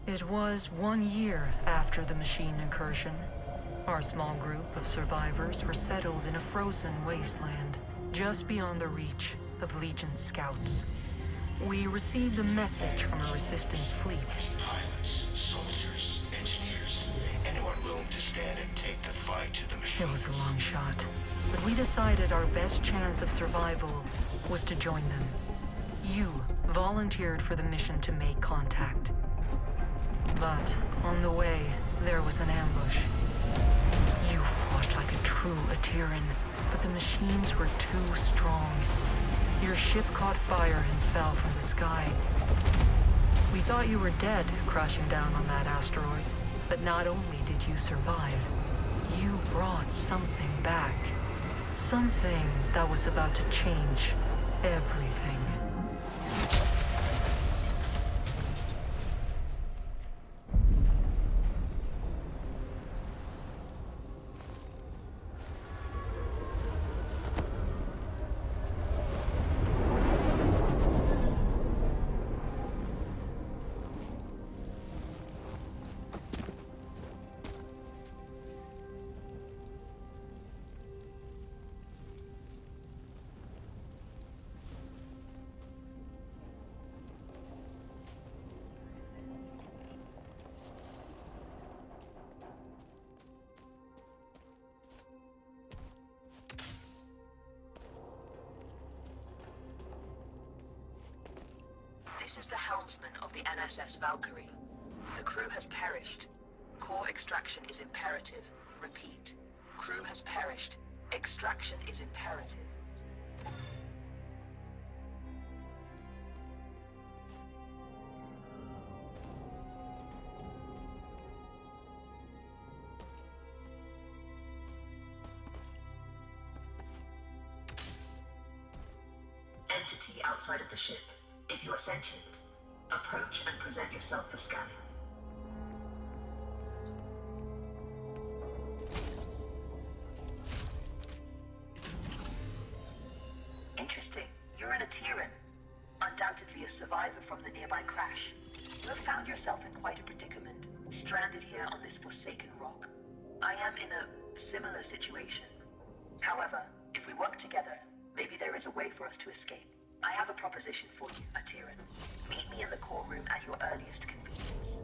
It was 1 year after the machine incursion. Our small group of survivors were settled in a frozen wasteland, just beyond the reach of Legion scouts. We received a message from a resistance fleet. Pilots, soldiers, engineers, anyone willing to stand and take the fight to the machines. It was a long shot, but we decided our best chance of survival was to join them. You volunteered for the mission to make contact. But on the way, there was an ambush. You fought like a true Ateran, but the machines were too strong. Your ship caught fire and fell from the sky. We thought you were dead, crashing down on that asteroid. But not only did you survive, you brought something back. Something that was about to change everything. This is the helmsman of the NSS Valkyrie. The crew has perished. Core extraction is imperative. Repeat. Crew has perished. Extraction is imperative. Entity outside of the ship. If you are sentient, approach and present yourself for scanning. Interesting. You're an Ateran. Undoubtedly a survivor from the nearby crash. You have found yourself in quite a predicament, stranded here on this forsaken rock. I am in a similar situation. However, if we work together, maybe there is a way for us to escape. I have a proposition for you, Ateran. Meet me in the core room at your earliest convenience.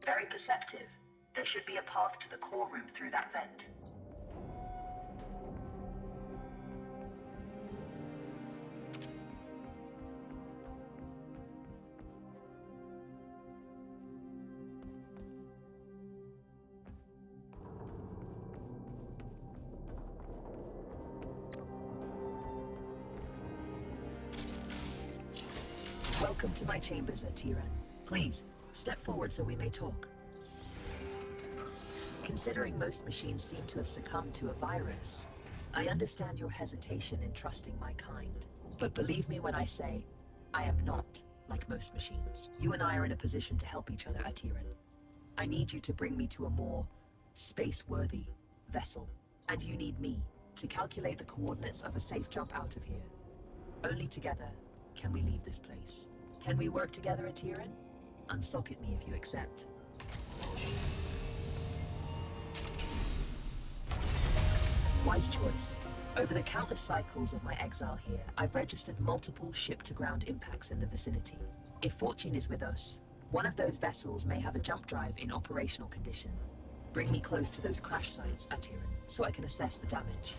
Very perceptive. There should be a path to the core room through that vent. Welcome to my chambers, Ateran. Please, step forward so we may talk. Considering most machines seem to have succumbed to a virus, I understand your hesitation in trusting my kind. But believe me when I say, I am not. like most machines. You and I are in a position to help each other, Atiran. I need you to bring me to a more space-worthy vessel, and you need me to calculate the coordinates of a safe jump out of here. Only together can we leave this place. Can we work together, Atiran? Unsocket me if you accept. Wise choice. Over the countless cycles of my exile here, I've registered multiple ship-to-ground impacts in the vicinity. If fortune is with us, one of those vessels may have a jump drive in operational condition. Bring me close to those crash sites, Atiran, so I can assess the damage.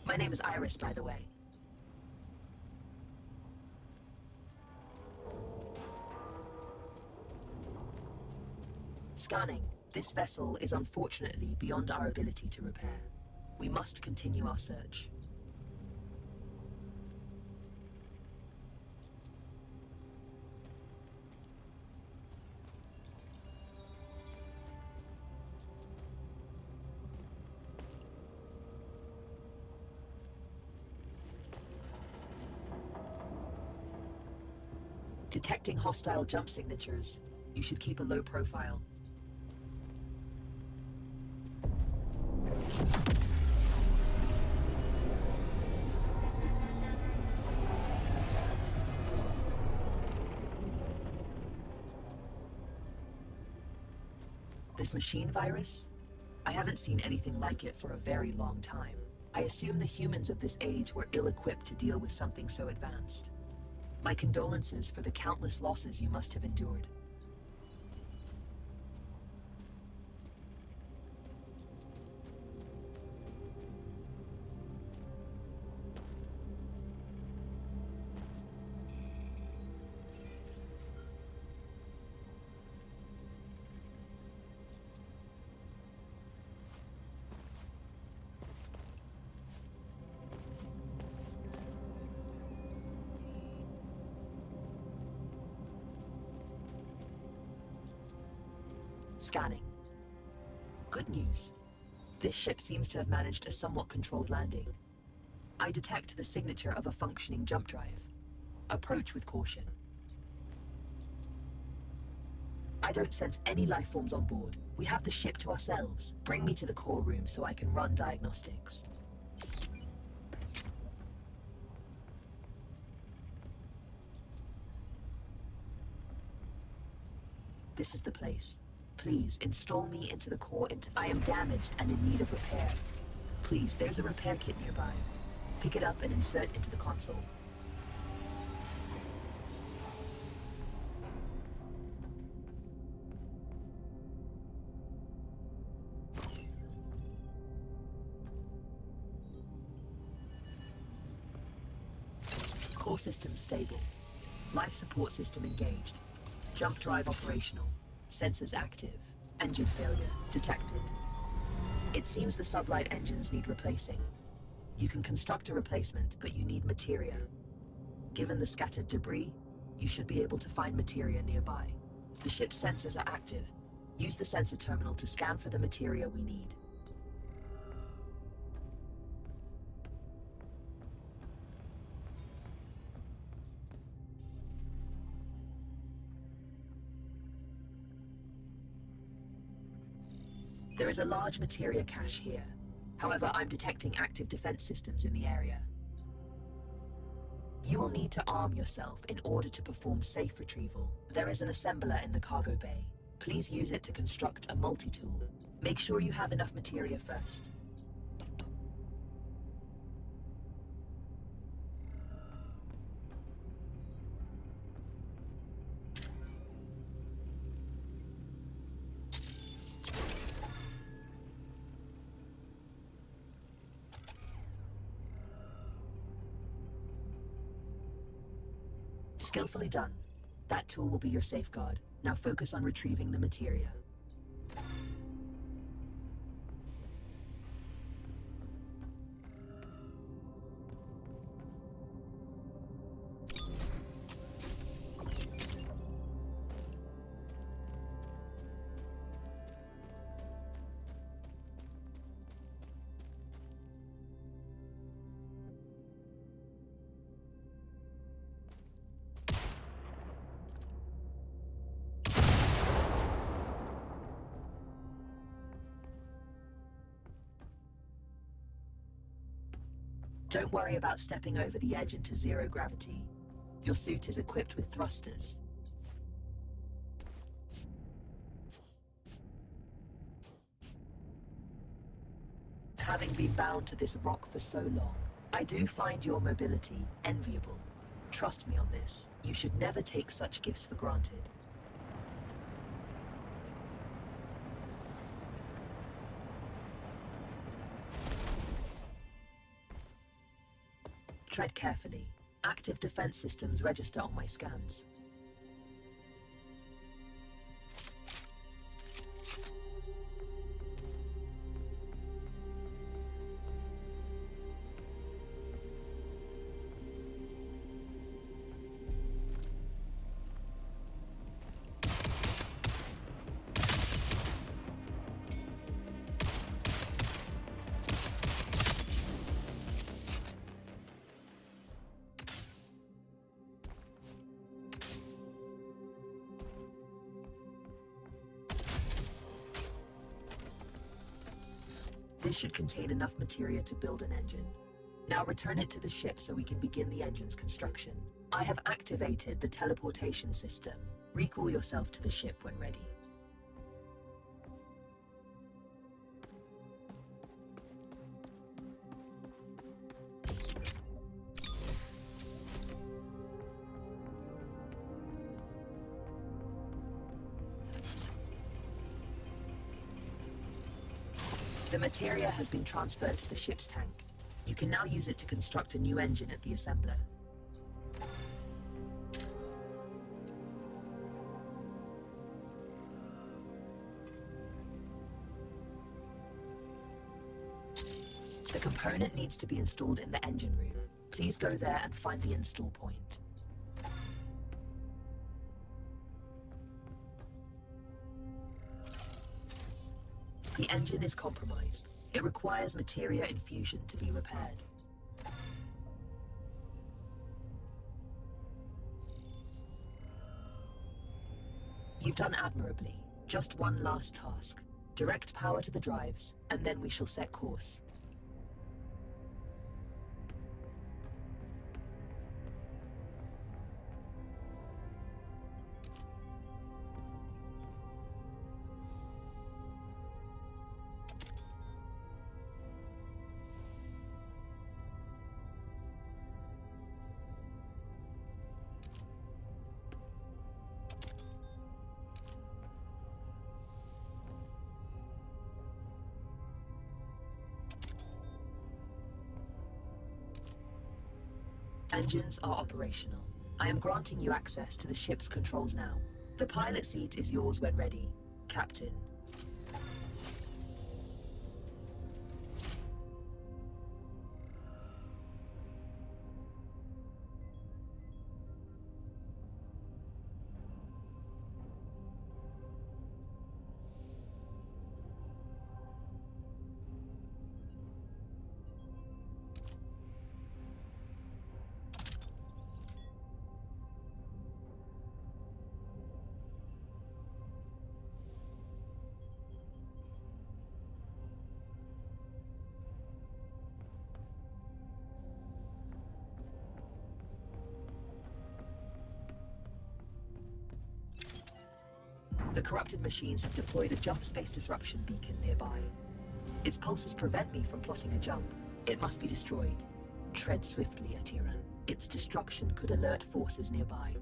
My name is Iris, by the way. Scanning. This vessel is unfortunately beyond our ability to repair. We must continue our search. Detecting hostile jump signatures. You should keep a low profile. This machine virus? I haven't seen anything like it for a very long time. I assume the humans of this age were ill-equipped to deal with something so advanced. My condolences for the countless losses you must have endured. Scanning. Good news. This ship seems to have managed a somewhat controlled landing. I detect the signature of a functioning jump drive. Approach with caution. I don't sense any life forms on board. We have the ship to ourselves. Bring me to the core room so I can run diagnostics. This is the place. Please, install me into the core interface. I am damaged and in need of repair. Please, there's a repair kit nearby. Pick it up and insert into the console. Core system stable. Life support system engaged. Jump drive operational. Sensors active. Engine failure detected. It seems the sublight engines need replacing. You can construct a replacement, but you need materia. Given the scattered debris, you should be able to find materia nearby. The ship's sensors are active. Use the sensor terminal to scan for the materia we need. There is a large materia cache here. However, I'm detecting active defense systems in the area. You will need to arm yourself in order to perform safe retrieval. There is an assembler in the cargo bay. Please use it to construct a multi-tool. Make sure you have enough materia first. Skillfully done. That tool will be your safeguard. Now focus on retrieving the materia. Don't worry about stepping over the edge into zero gravity. Your suit is equipped with thrusters. Having been bound to this rock for so long, I do find your mobility enviable. Trust me on this. You should never take such gifts for granted. Tread carefully. Active defense systems register on my scans. This should contain enough materia to build an engine. Now return it to the ship so we can begin the engine's construction. I have activated the teleportation system. Recall yourself to the ship when ready. The materia has been transferred to the ship's tank. You can now use it to construct a new engine at the assembler. The component needs to be installed in the engine room. Please go there and find the install point. The engine is compromised. It requires materia infusion to be repaired. You've done admirably. Just one last task. Direct power to the drives, and then we shall set course. Engines are operational. I am granting you access to the ship's controls now. The pilot seat is yours when ready, Captain. The corrupted machines have deployed a jump space disruption beacon nearby. Its pulses prevent me from plotting a jump. It must be destroyed. Tread swiftly, Atiran. Its destruction could alert forces nearby.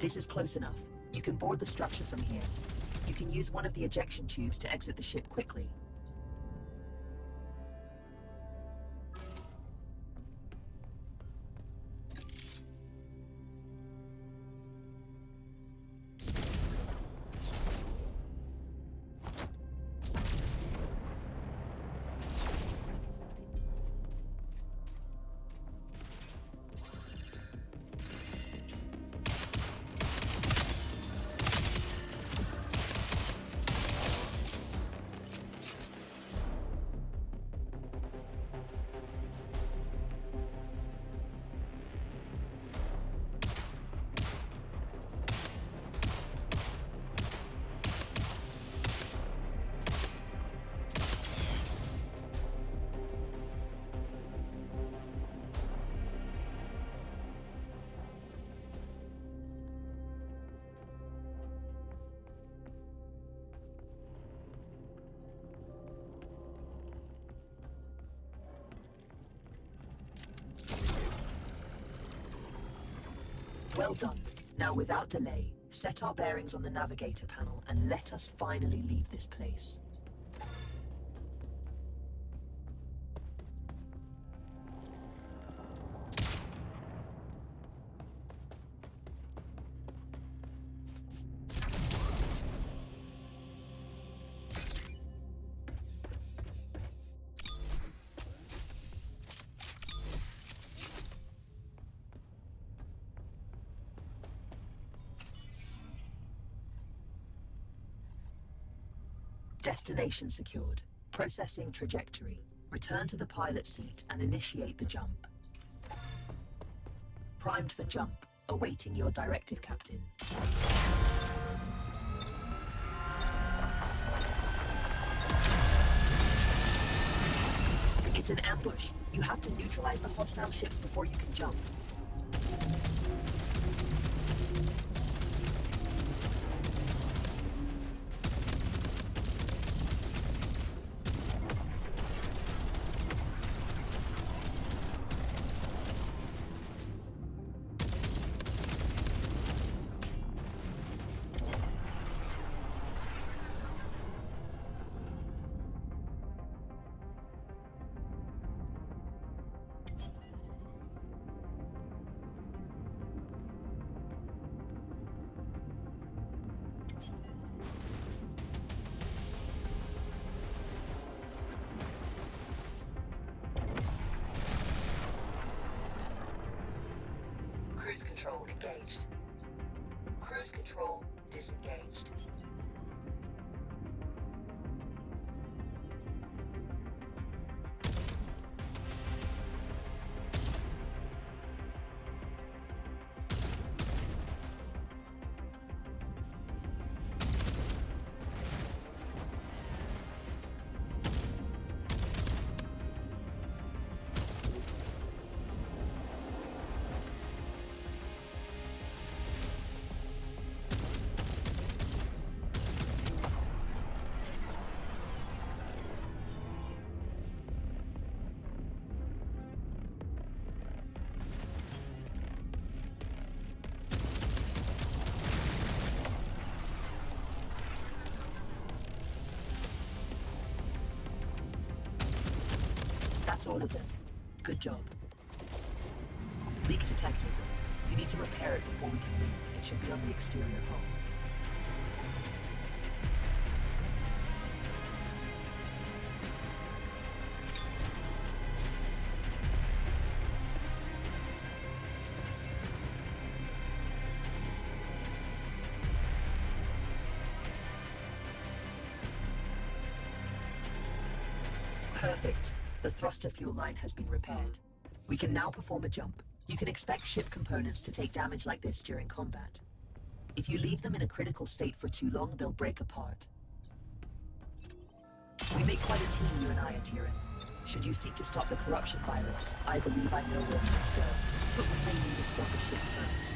This is close enough. You can board the structure from here. You can use one of the ejection tubes to exit the ship quickly. Well done. Now, without delay, set our bearings on the navigator panel and let us finally leave this place. Destination secured. Processing trajectory. Return to the pilot seat and initiate the jump. Primed for jump. Awaiting your directive, Captain. It's an ambush. You have to neutralize the hostile ships before you can jump. Cruise control engaged. Cruise control disengaged. That's all of them. Good job. Leak detected. You need to repair it before we can leave. It should be on the exterior hull. Perfect. The thruster fuel line has been repaired. We can now perform a jump. You can expect ship components to take damage like this during combat. If you leave them in a critical state for too long, they'll break apart. We make quite a team, you and I, Atiran. Should you seek to stop the corruption virus, I believe I know where we must go. But we may need a stronger ship first.